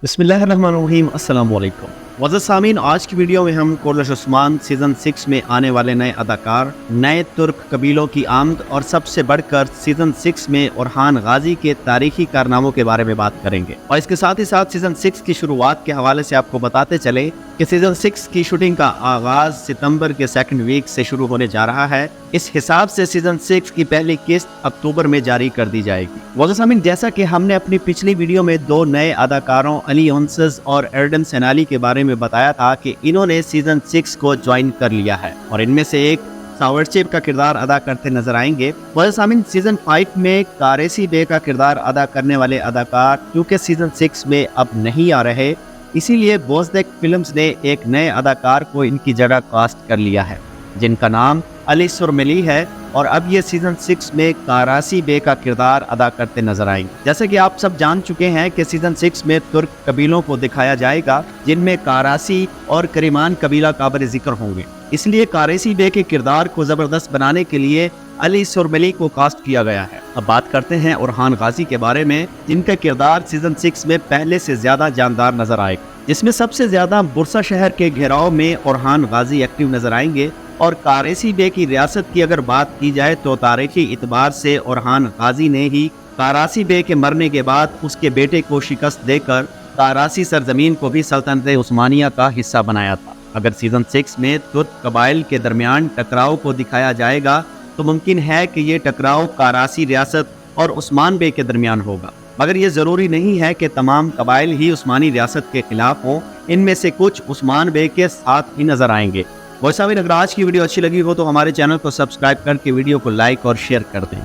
बिस्मिल्लाहिर्रहमानिर्रहीम, अस्सलाम वालेकुम। वज़ीर सामीन, आज की वीडियो में हम कोरलश उस्मान सीज़न 6 में आने वाले नए अदाकार, नए तुर्क कबीलों की आमद और सबसे बढ़कर सीज़न 6 में ओरहान गाजी के तारीखी कारनामों के बारे में बात करेंगे। और इसके साथ ही साथ सीज़न 6 की शुरुआत के हवाले से आपको बताते चले कि सीज़न 6 की शूटिंग का आगाज़ सितंबर के सेकंड वीक से शुरू होने जा रहा है। इस हिसाब से सीज़न 6 की पहली किस्त अक्टूबर में जारी कर दी जाएगी। वज़ीर सामीन, जैसा कि हमने अपनी पिछली वीडियो में दो नए अदाकारों अली ओंसस और एर्डन सेनाली के बारे में बताया था कि इन्होंने सीज़न 6 को ज्वाइन कर लिया है और इनमें से एक सावर्चेव का किरदार अदा करते नजर आएंगे। वज़ीर सामीन, सीज़न 5 में कारेसी बे का किरदार अदा करने वाले अदाकार क्योंकि सीज़न 6 में अब नहीं आ रहे, इसीलिए बोज़देक फिल्म्स ने एक नए अदाकार को इनकी जगह कास्ट कर लिया है जिनका नाम अली सुरमली है और अब ये सीज़न 6 में कारासी बे का किरदार अदा करते नजर आएंगे। जैसे कि आप सब जान चुके हैं कि सीज़न 6 में तुर्क कबीलों को दिखाया जाएगा जिनमें कारासी और करीमान कबीला काबिल जिक्र होंगे, इसलिए कारेसी बे के किरदार को ज़बरदस्त बनाने के लिए अली सुरमली को कास्ट किया गया है। अब बात करते हैं ओरहान गाजी के बारे में, जिनका किरदार सीज़न 6 में पहले से ज़्यादा जानदार नजर आएगा, जिसमें सबसे ज़्यादा बुरसा शहर के घेराव में ओरहान गाजी एक्टिव नजर आएंगे। और कारेसी बे की रियासत की अगर बात की जाए तो तारीखी इतबार से ओरहान गाजी ने ही कारासी बे के मरने के बाद उसके बेटे को शिकस्त देकर कारासी सरजमीन को भी सल्तनत उस्मानिया का हिस्सा बनाया था। अगर सीज़न 6 में तुर्क कबाइल के दरमियान टकराव को दिखाया जाएगा तो मुमकिन है कि ये टकराव कारासी रियासत और उस्मान बे के दरमियान होगा, मगर ये ज़रूरी नहीं है कि तमाम कबाइल ही उस्मानी रियासत के खिलाफ हों। इनमें से कुछ उस्मान बे के साथ ही नजर आएंगे। वैसा भी अगर आज की वीडियो अच्छी लगी हो तो हमारे चैनल को सब्सक्राइब करके वीडियो को लाइक और शेयर कर दें।